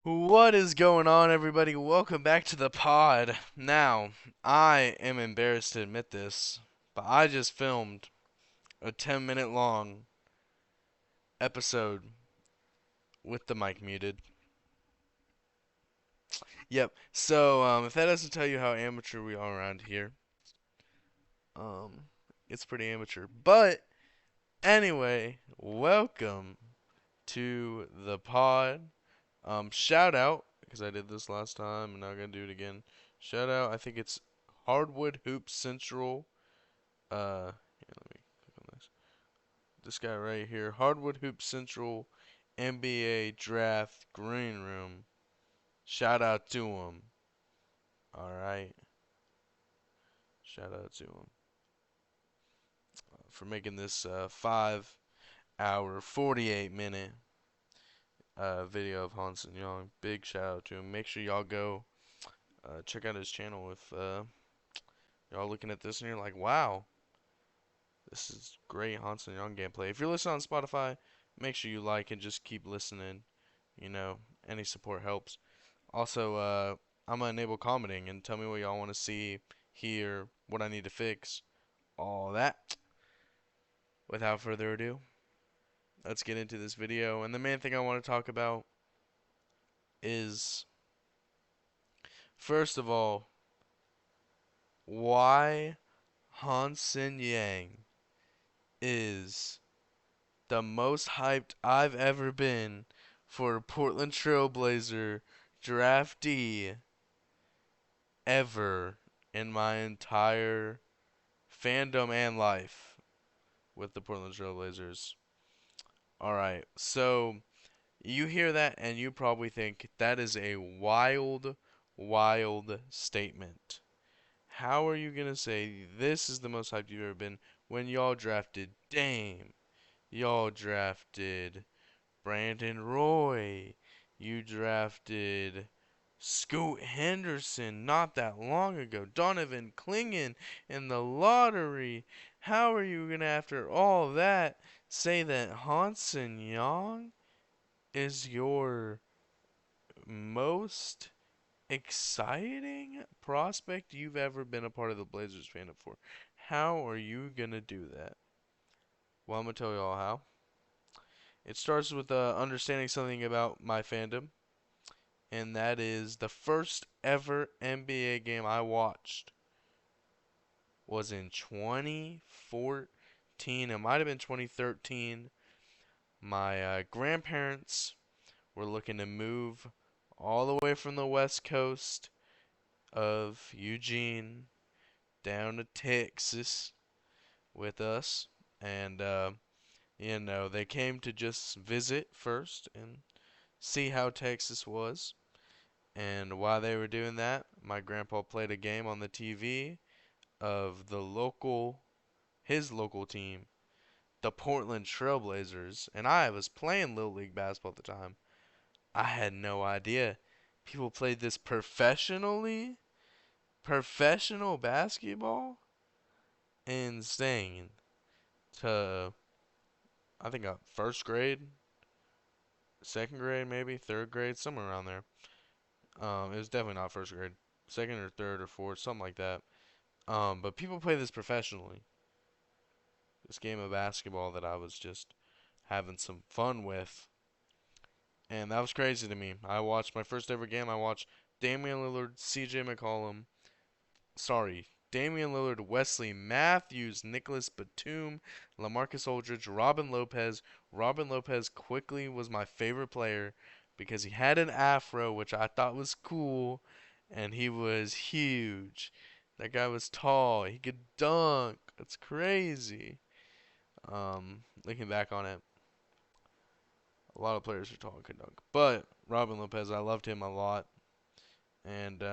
What is going on, everybody? Welcome back to the pod. Now, I am embarrassed to admit this, but I just filmed a 10-minute long episode with the mic muted. Yep. So, if that doesn't tell you how amateur we are around here, um, it's pretty amateur. But anyway, welcome to the pod. Shout out because I did this last time and now I'm gonna do it again. Shout out. I think it's Hardwood Hoop Central. Here, let me click on this. This guy right here, Hardwood Hoop Central NBA Draft Green Room. Shout out to him. All right. Shout out to him for making this 5 hour, 48 minute video of Hansen Yang. Big shout out to him. Make sure y'all go check out his channel if y'all looking at this and you're like, wow, this is great Hansen Yang gameplay. If you're listening on Spotify, make sure you like and just keep listening. You know, any support helps. Also, I'm gonna enable commenting and tell me what y'all want to see, hear, what I need to fix, all that. Without further ado, let's get into this video. And the main thing I want to talk about is, first of all, why Hansen Yang is the most hyped I've ever been for a Portland Trailblazer draftee ever in my entire fandom and life with the Portland Trailblazers. Alright, so you hear that and you probably think that is a wild, wild statement. How are you going to say this is the most hyped you've ever been when y'all drafted Dame? Y'all drafted Brandon Roy. You drafted Scoot Henderson not that long ago. Donovan Clingan in the lottery. How are you going to, after all that, say that Hansen Yang is your most exciting prospect you've ever been a part of the Blazers fandom for? How are you going to do that? Well, I'm going to tell y'all how. It starts with understanding something about my fandom, and that is the first ever NBA game I watched was in 2014. It might have been 2013. My grandparents were looking to move all the way from the west coast of Eugene down to Texas with us, and they came to just visit first and see how Texas was. And while they were doing that, my grandpa played a game on the TV of his local team, the Portland Trailblazers. And I was playing Little League basketball at the time. I had no idea people played this professionally. Professional basketball? Insane. To, I think, first grade, second grade, maybe, third grade, somewhere around there. It was definitely not first grade. Second or third or fourth, something like that. But people play this professionally. This game of basketball that I was just having some fun with. And that was crazy to me. I watched my first ever game. I watched Damian Lillard, CJ McCollum. Sorry, Damian Lillard, Wesley Matthews, Nicholas Batum, LaMarcus Aldridge, Robin Lopez. Robin Lopez quickly was my favorite player because he had an afro, which I thought was cool, and he was huge. That guy was tall. He could dunk. That's crazy. Looking back on it, a lot of players are tall and could dunk. But Robin Lopez, I loved him a lot. And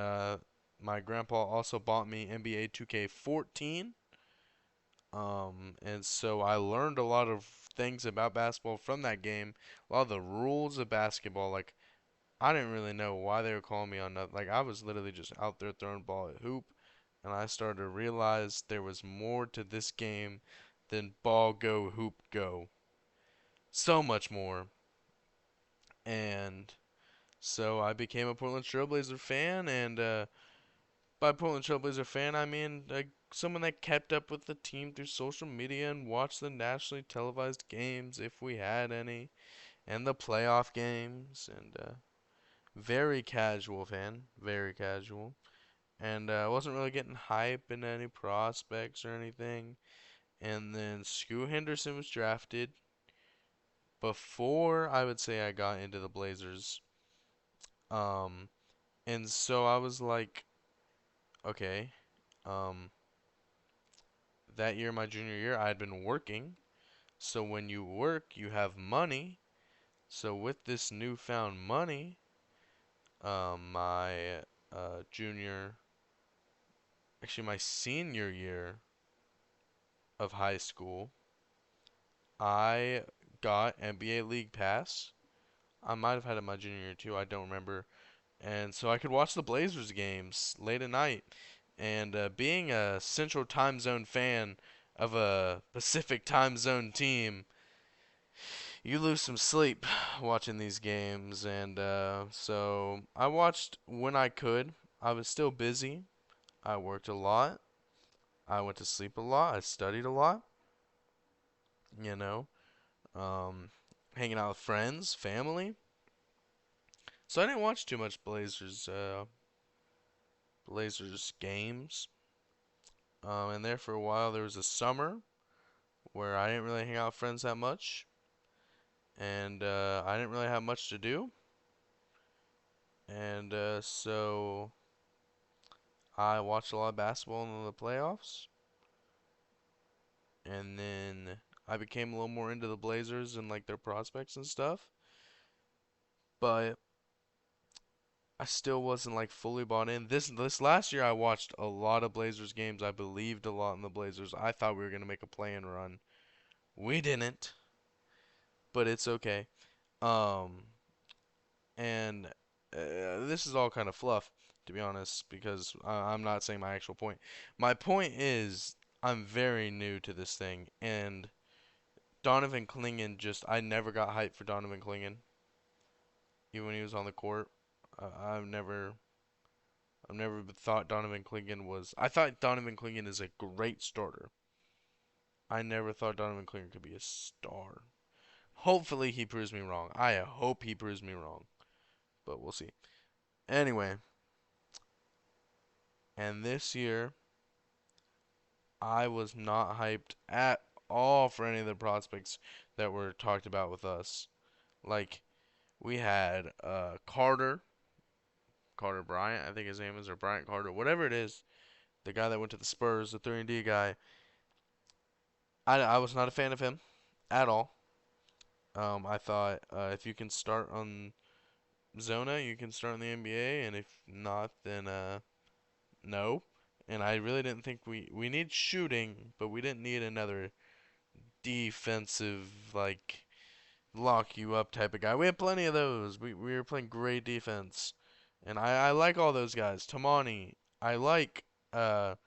my grandpa also bought me NBA 2K14. And so I learned a lot of things about basketball from that game. A lot of the rules of basketball, like I didn't really know why they were calling me on nothing. Like I was literally just out there throwing ball at hoop, and I started to realize there was more to this game than ball go hoop go. So much more. And So I became a Portland Trailblazer fan, and by Portland Trailblazer fan, I mean someone that kept up with the team through social media and watched the nationally televised games if we had any, and the playoff games, and very casual fan, very casual. And I wasn't really getting hype in any prospects or anything. And then Scoot Henderson was drafted before I would say I got into the Blazers. Um, and so I was like, okay, um, that year, my junior year, I had been working. So when you work, you have money. So with this newfound money, my junior, actually my senior year of high school, I got NBA League Pass. I might have had it my junior year too. I don't remember. And so I could watch the Blazers games late at night. And being a Central Time Zone fan of a Pacific Time Zone team, you lose some sleep watching these games. And so I watched when I could. I was still busy. I worked a lot. I went to sleep a lot. I studied a lot. You know, um, hanging out with friends, family. So I didn't watch too much Blazers games. And there for a while, there was a summer where I didn't really hang out with friends that much, and I didn't really have much to do, and so I watched a lot of basketball in the playoffs, and then I became a little more into the Blazers and like their prospects and stuff, but I still wasn't like fully bought in. This last year, I watched a lot of Blazers games. I believed a lot in the Blazers. I thought we were gonna make a play-in run. We didn't, but it's okay. Um, And this is all kind of fluff, to be honest, because I'm not saying my actual point. My point is, I'm very new to this thing, and Donovan Clingan I never got hyped for Donovan Clingan, even when he was on the court. I've never thought Donovan Clingan was. I thought Donovan Clingan is a great starter. I never thought Donovan Clingan could be a star. Hopefully he proves me wrong. I hope he proves me wrong, but we'll see. Anyway, and this year I was not hyped at all for any of the prospects that were talked about with us. Like we had Carter Bryant, I think his name is, or Bryant Carter, whatever it is, the guy that went to the Spurs, the 3-and-D guy. I was not a fan of him at all. I thought if you can start on Zona, you can start in the NBA, and if not, then no. And I really didn't think we need shooting, but we didn't need another defensive like lock you up type of guy. We had plenty of those. We were playing great defense, and I like all those guys. Tamani, I like the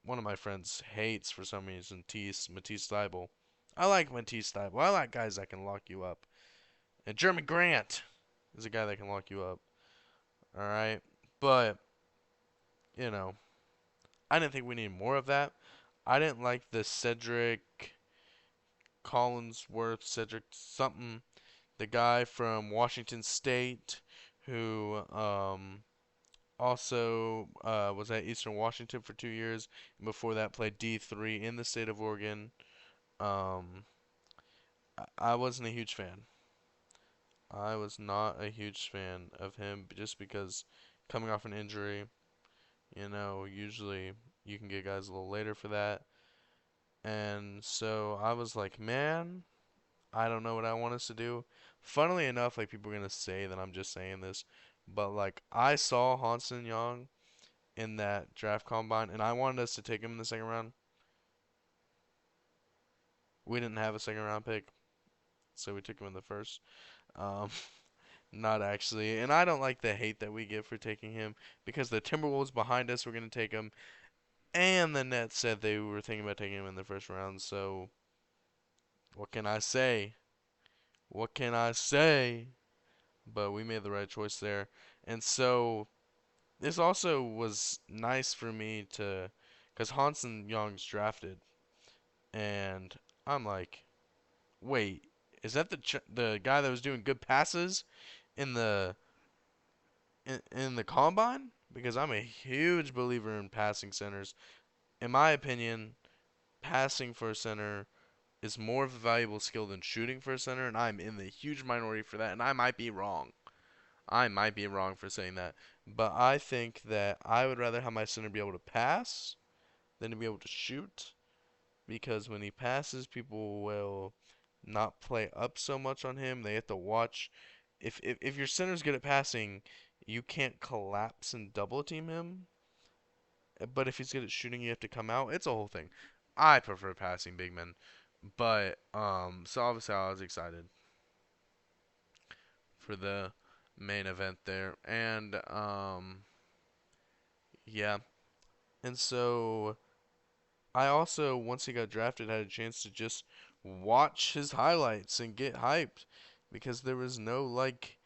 one of my friends hates for some reason Matisse Thybulle. I like Matisse Thybulle. I like guys that can lock you up. And Jeremy Grant is a guy that can lock you up. All right, but you know I didn't think we needed more of that. I didn't like the Cedric something, the guy from Washington State who also was at Eastern Washington for 2 years, and before that played D3 in the state of Oregon. Um, I wasn't a huge fan. I was not a huge fan of him just because coming off an injury, usually you can get guys a little later for that. And so I was like, man, I don't know what I want us to do. Funnily enough, like people are gonna say that I'm just saying this, but like I saw Hansen Yang in that draft combine, and I wanted us to take him in the second round. We didn't have a second round pick, so we took him in the first. Um, not actually, and I don't like the hate that we get for taking him because the Timberwolves behind us were gonna take him, and the Nets said they were thinking about taking him in the first round. So what can I say? What can I say? but we made the right choice there. And so this also was nice for me to, because Hansen Young's drafted, and I'm like, wait, is that the guy that was doing good passes in the combine? Because I'm a huge believer in passing centers. In my opinion, passing for a center is more of a valuable skill than shooting for a center, and I'm in the huge minority for that, and I might be wrong. I might be wrong for saying that, but I think that I would rather have my center be able to pass than to be able to shoot, because when he passes, people will not play up so much on him. They have to watch. If your center's good at passing, you can't collapse and double team him. But if he's good at shooting, you have to come out. It's a whole thing. I prefer passing big men, but so obviously I was excited for the main event there, and yeah, and so I also, once he got drafted, had a chance to just watch his highlights and get hyped because there was no like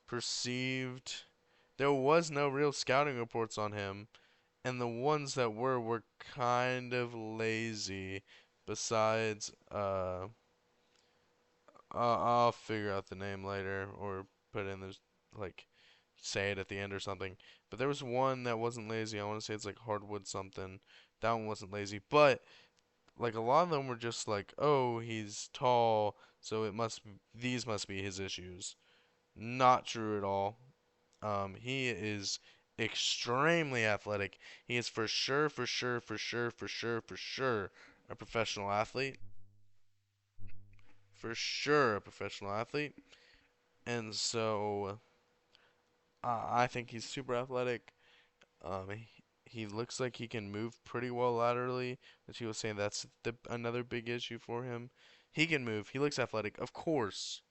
perceived, there was no real scouting reports on him, and the ones that were kind of lazy. Besides, I'll figure out the name later or put in there's like say it at the end or something. But there was one that wasn't lazy. I want to say it's like hardwood something. That one wasn't lazy, but like a lot of them were just like, oh, he's tall, so these must be his issues. Not true at all. He is extremely athletic. He is for sure a professional athlete. For sure a professional athlete. And so I think he's super athletic. He looks like he can move pretty well laterally, which he was saying that's another big issue for him. He can move. He looks athletic. Of course,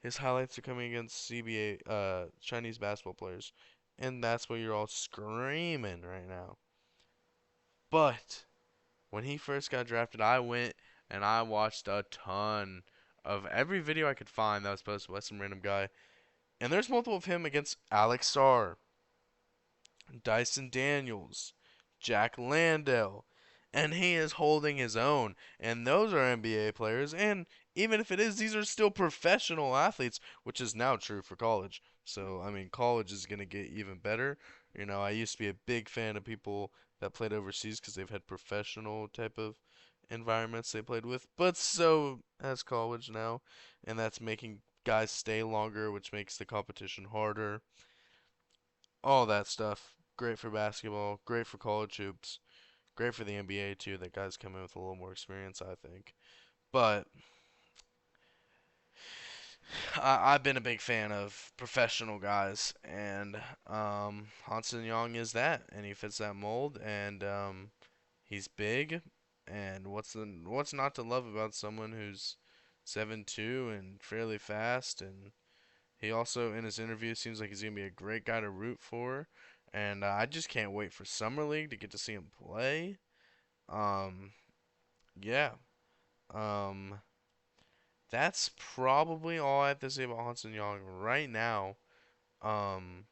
his highlights are coming against CBA, Chinese basketball players, and that's what you're all screaming right now. But when he first got drafted, I went and I watched a ton of every video I could find that was posted by some random guy, and there's multiple of him against Alex Starr, Dyson Daniels, Jack Landell, and he is holding his own. And those are NBA players, and even if it is, these are still professional athletes, which is now true for college. So, I mean, college is going to get even better. You know, I used to be a big fan of people that played overseas because they've had professional type of environments they played with, but so has college now, and that's making guys stay longer, which makes the competition harder, all that stuff. Great for basketball, great for college hoops, great for the NBA too. That guys come in with a little more experience, I think. But I've been a big fan of professional guys, and Hansen Yang is that, and he fits that mold, and he's big, and what's not to love about someone who's 7'2" and fairly fast, and he also, in his interview, seems like he's going to be a great guy to root for. And I just can't wait for Summer League to get to see him play. Um, yeah. Um, that's probably all I have to say about Hansen Young right now. Um,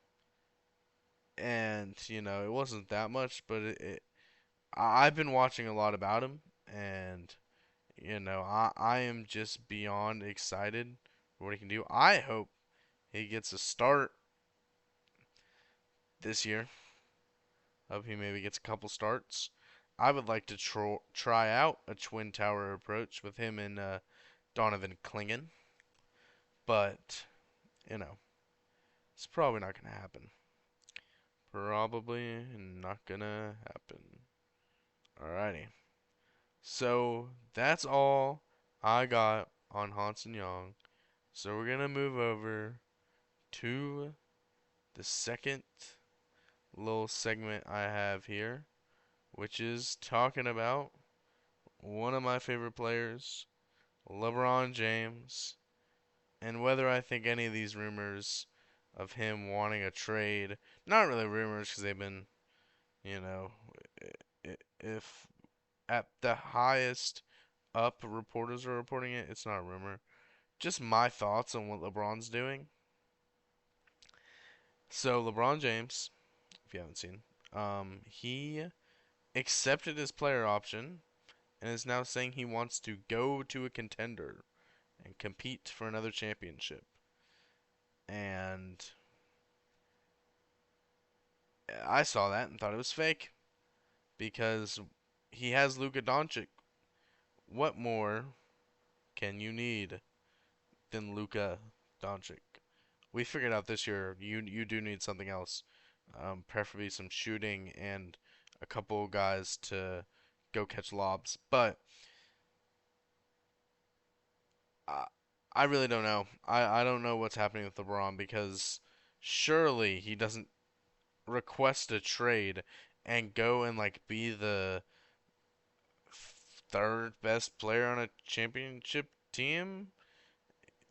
and, it wasn't that much, but I've been watching a lot about him. And, I am just beyond excited for what he can do. I hope he gets a start this year. Hope he maybe gets a couple starts. I would like to try out a twin tower approach with him and Donovan Klingen, but you know it's probably not gonna happen. Probably not gonna happen. Alrighty. So that's all I got on Hansen Young. So we're gonna move over to the second little segment I have here, which is talking about one of my favorite players, LeBron James, and whether I think any of these rumors of him wanting a trade, not really rumors because they've been, you know, if at the highest up reporters are reporting it, it's not a rumor. Just my thoughts on what LeBron's doing. So LeBron James, if you haven't seen, he accepted his player option and is now saying he wants to go to a contender and compete for another championship. And I saw that and thought it was fake because he has Luka Doncic. What more can you need than Luka Doncic? We figured out this year you do need something else, preferably some shooting and a couple guys to go catch lobs. But I, I really don't know. I don't know what's happening with LeBron because surely he doesn't request a trade and go and like be the third best player on a championship team.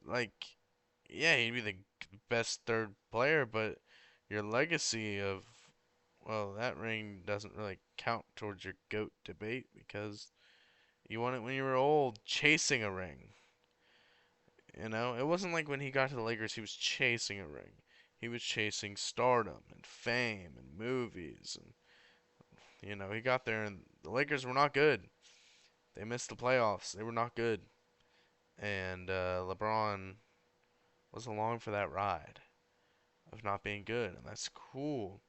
Like, yeah, he'd be the best third player, but your legacy of, well, that ring doesn't really count towards your GOAT debate because you won it when you were old, chasing a ring. You know, it wasn't like when he got to the Lakers, he was chasing a ring. He was chasing stardom and fame and movies, and he got there, and the Lakers were not good. They missed the playoffs. They were not good, and LeBron was along for that ride of not being good, and that's cool.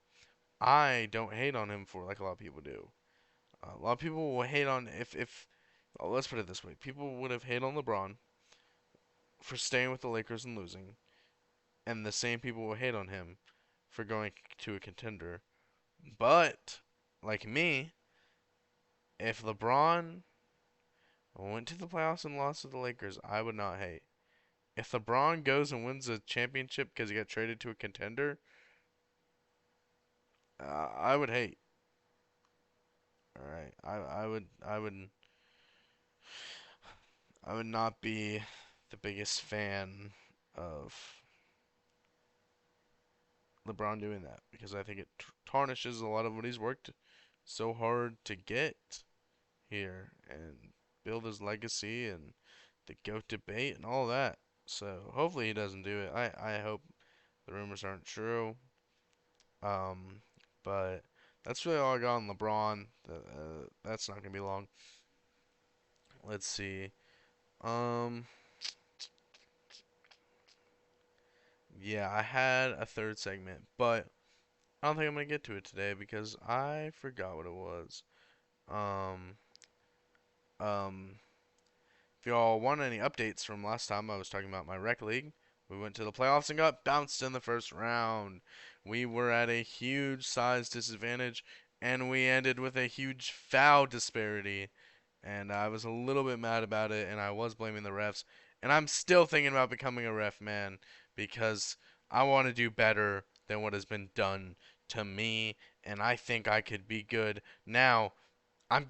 I don't hate on him for like a lot of people do. A lot of people will hate on if oh, let's put it this way: people would have hated on LeBron for staying with the Lakers and losing, and the same people will hate on him for going to a contender. But like me, if LeBron went to the playoffs and lost to the Lakers, I would not hate. If LeBron goes and wins a championship because he got traded to a contender, I would hate. All right, I would not be the biggest fan of LeBron doing that because I think it tarnishes a lot of what he's worked so hard to get here and build his legacy and the GOAT debate and all that. So hopefully he doesn't do it. I hope the rumors aren't true. Um, but that's really all I got on LeBron. That's not gonna be long. Let's see. Um, yeah, I had a third segment, but I don't think I'm gonna get to it today because I forgot what it was. Um, um, if y'all want any updates from last time I was talking about my rec league, we went to the playoffs and got bounced in the first round. We were at a huge size disadvantage, and we ended with a huge foul disparity. And I was a little bit mad about it, and I was blaming the refs. And I'm still thinking about becoming a ref, man, because I want to do better than what has been done to me, and I think I could be good. Now, I'm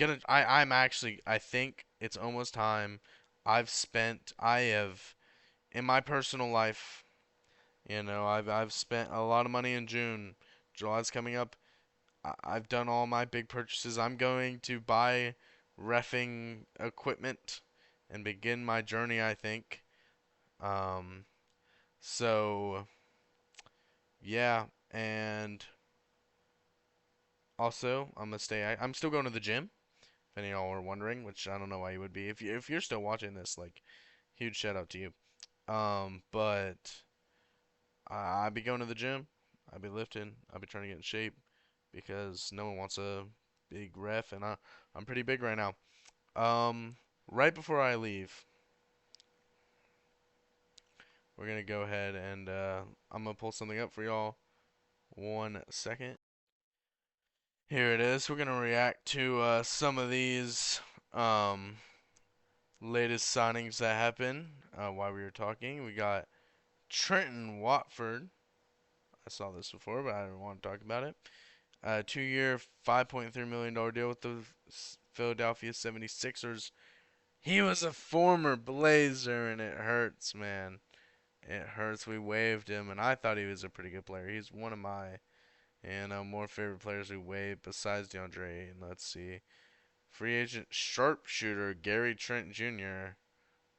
actually, I think it's almost time. I have, in my personal life, I've spent a lot of money in June. July's coming up. I've done all my big purchases. I'm going to buy reffing equipment and begin my journey, I think. Um, so yeah, and also I'm still going to the gym. If any of y'all are wondering, which I don't know why you would be. If you're still watching this, like, huge shout out to you. But I be going to the gym. I be lifting. I be trying to get in shape because no one wants a big ref, and I'm pretty big right now. Um, right before I leave, we're gonna go ahead and I'm gonna pull something up for y'all. 1 second. Here it is. We're gonna react to some of these um latest signings that happened while we were talking. We got Trenton Watford. I saw this before, but I didn't want to talk about it. 2-year, $5.3 million deal with the Philadelphia 76ers. He was a former Blazer, and it hurts, man. It hurts. We waived him, and I thought he was a pretty good player. He's one of my, more favorite players we waived besides DeAndre. And let's see. Free agent sharpshooter Gary Trent Jr.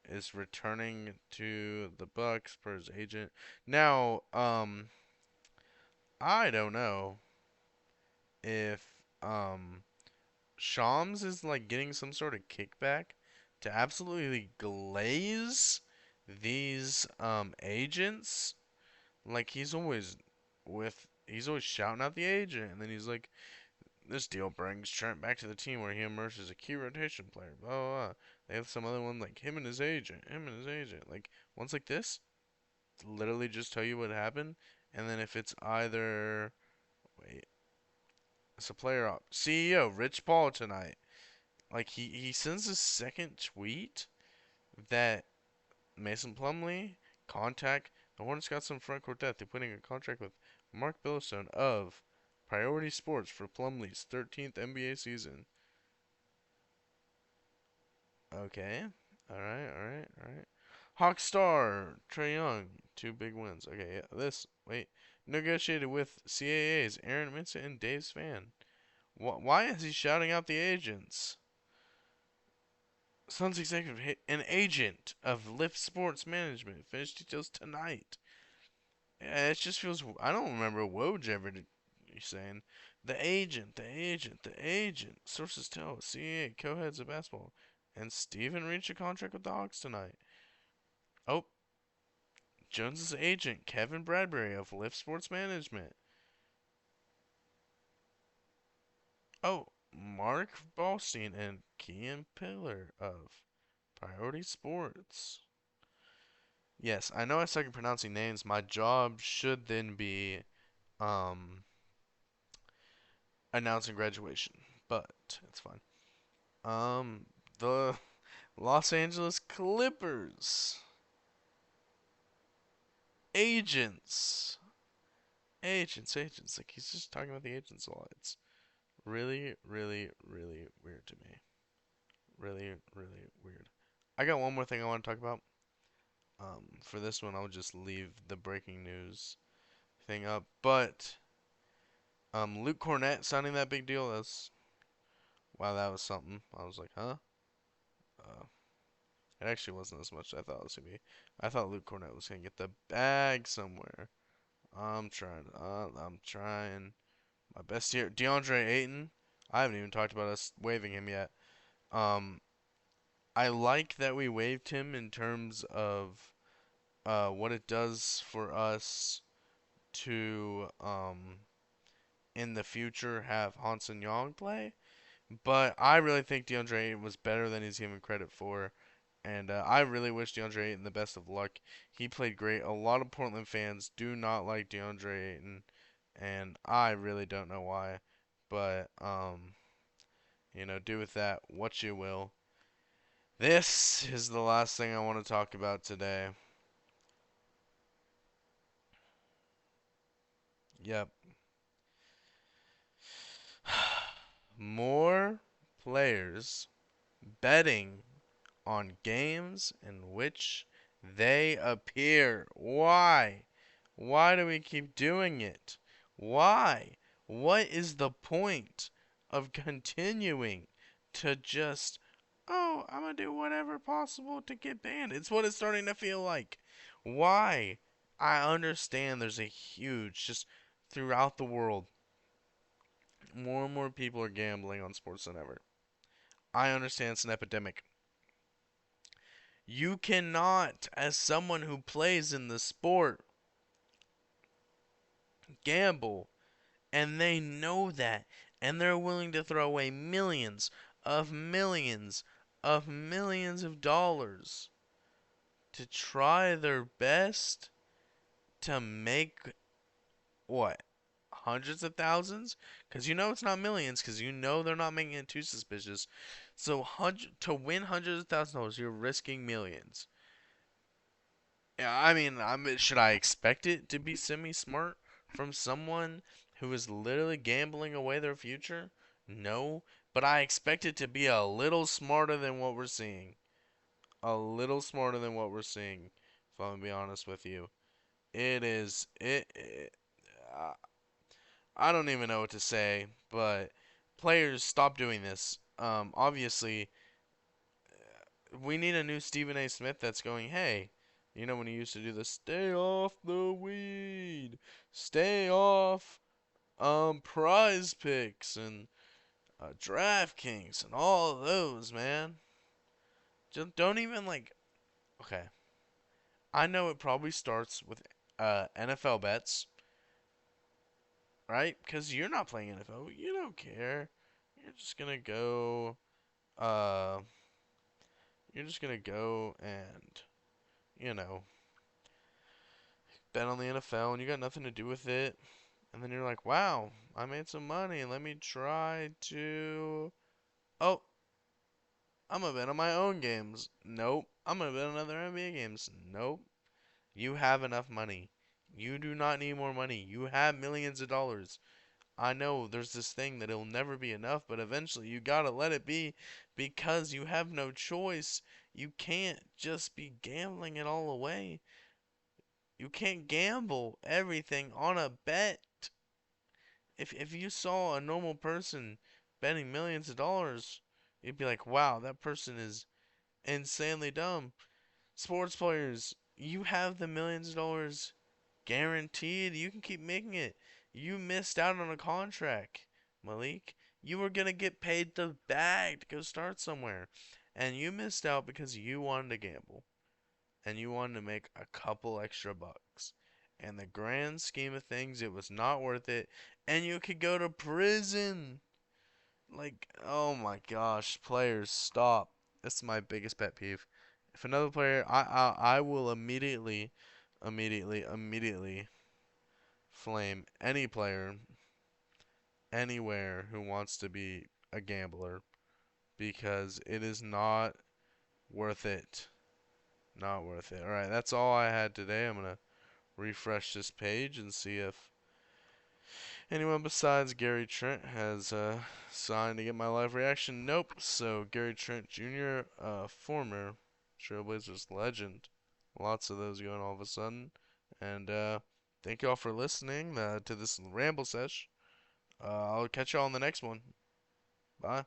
is returning to the Bucks per his agent. Now, I don't know if Shams is like getting some sort of kickback to absolutely glaze these agents. Like he's always shouting out the agent, and then he's like, this deal brings Trent back to the team where he emerged as a key rotation player. Blah, blah, blah. They have some other one like him and his agent. Like ones like this, literally just tell you what happened, and then if it's either wait, it's a player up CEO Rich Paul tonight. Like he sends a second tweet that Mason Plumlee contact the Hornets got some front court depth. They're putting a contract with Mark Billstone of Priority Sports for Plumlee's 13th NBA season. Okay. All right. All right. All right. Hawk Star, Trey Young, two big wins. Okay. Yeah. This. Wait. Negotiated with CAA's Aaron Minson and Dave Spann. Why is he shouting out the agents? Suns executive, an agent of Lift Sports Management. Finished details tonight. Yeah, it just feels. I don't remember Woj ever saying the agent, the agent. Sources tell CAA co-heads of basketball and Steven reached a contract with the Hawks tonight. Oh, Jones's agent Kevin Bradbury of Lift Sports Management. Oh, Mark Ballstein and Kean Pillar of Priority Sports. Yes, I know I suck at pronouncing names. My job should then be um announcing graduation, but it's fine. The Los Angeles Clippers agents, agents. Like he's just talking about the agents a lot. It's really, really, really weird to me. Really, really weird. I got one more thing I want to talk about. For this one, I'll just leave the breaking news thing up. But Luke Cornett signing that big deal. That's wow, that was something. I was like, huh? Uh, it actually wasn't as much as I thought it was gonna be. I thought Luke Cornett was gonna get the bag somewhere. I'm trying. I'm trying my best here. DeAndre Ayton. I haven't even talked about us waiving him yet. Um, I like that we waived him in terms of what it does for us to in the future have Hansen Yang play. But I really think DeAndre Ayton was better than he's given credit for. And I really wish DeAndre Ayton the best of luck. He played great. A lot of Portland fans do not like DeAndre Ayton, and I really don't know why. But do with that what you will. This is the last thing I want to talk about today. Yep. More players betting on games in which they appear. Why? Why do we keep doing it? Why? What is the point of continuing to just, oh, I'm gonna do whatever possible to get banned? It's what it's starting to feel like. Why? I understand there's a huge, just throughout the world, more and more people are gambling on sports than ever. I understand it's an epidemic. You cannot, as someone who plays in the sport, gamble. And they know that. And they're willing to throw away millions of millions of dollars to try their best to make what? Hundreds of thousands? Because you know it's not millions, because you know they're not making it too suspicious. So to win hundreds of thousands of dollars, you're risking millions. Yeah, should I expect it to be semi-smart from someone who is literally gambling away their future? No, but I expect it to be a little smarter than what we're seeing. A little smarter than what we're seeing, if I'm gonna be honest with you. It I don't even know what to say, but players stop doing this. Obviously, we need a new Stephen A. Smith that's going, hey, when he used to do the stay off the weed, Stay off Prize Picks and DraftKings and all of those, man. Just don't even like. Okay, I know it probably starts with NFL bets, right? Because you're not playing NFL, you don't care. You're just gonna go. Uh, you're just gonna go and you know bet on the NFL, and you got nothing to do with it. And then you're like, wow, I made some money. Let me try to. Oh, I'm gonna bet on my own games. Nope. I'm gonna bet on other NBA games. Nope. You have enough money. You do not need more money. You have millions of dollars. I know there's this thing that it'll never be enough, but eventually you gotta let it be because you have no choice. You can't just be gambling it all away. You can't gamble everything on a bet. If you saw a normal person betting millions of dollars, you'd be like, wow, that person is insanely dumb. Sports players, you have the millions of dollars guaranteed. You can keep making it. You missed out on a contract, Malik. You were gonna get paid the bag to go start somewhere. And you missed out because you wanted to gamble. And you wanted to make a couple extra bucks. In the grand scheme of things, it was not worth it. And you could go to prison. Like, oh my gosh, players, stop. That's my biggest pet peeve. If another player, I will immediately flame any player anywhere who wants to be a gambler because it is not worth it. Not worth it. All right, that's all I had today. I'm gonna refresh this page and see if anyone besides Gary Trent has signed to get my live reaction. Nope. So Gary Trent Jr., former Trailblazers legend. Lots of those going all of a sudden. And thank y'all for listening to this ramble sesh. I'll catch y'all on the next one. Bye.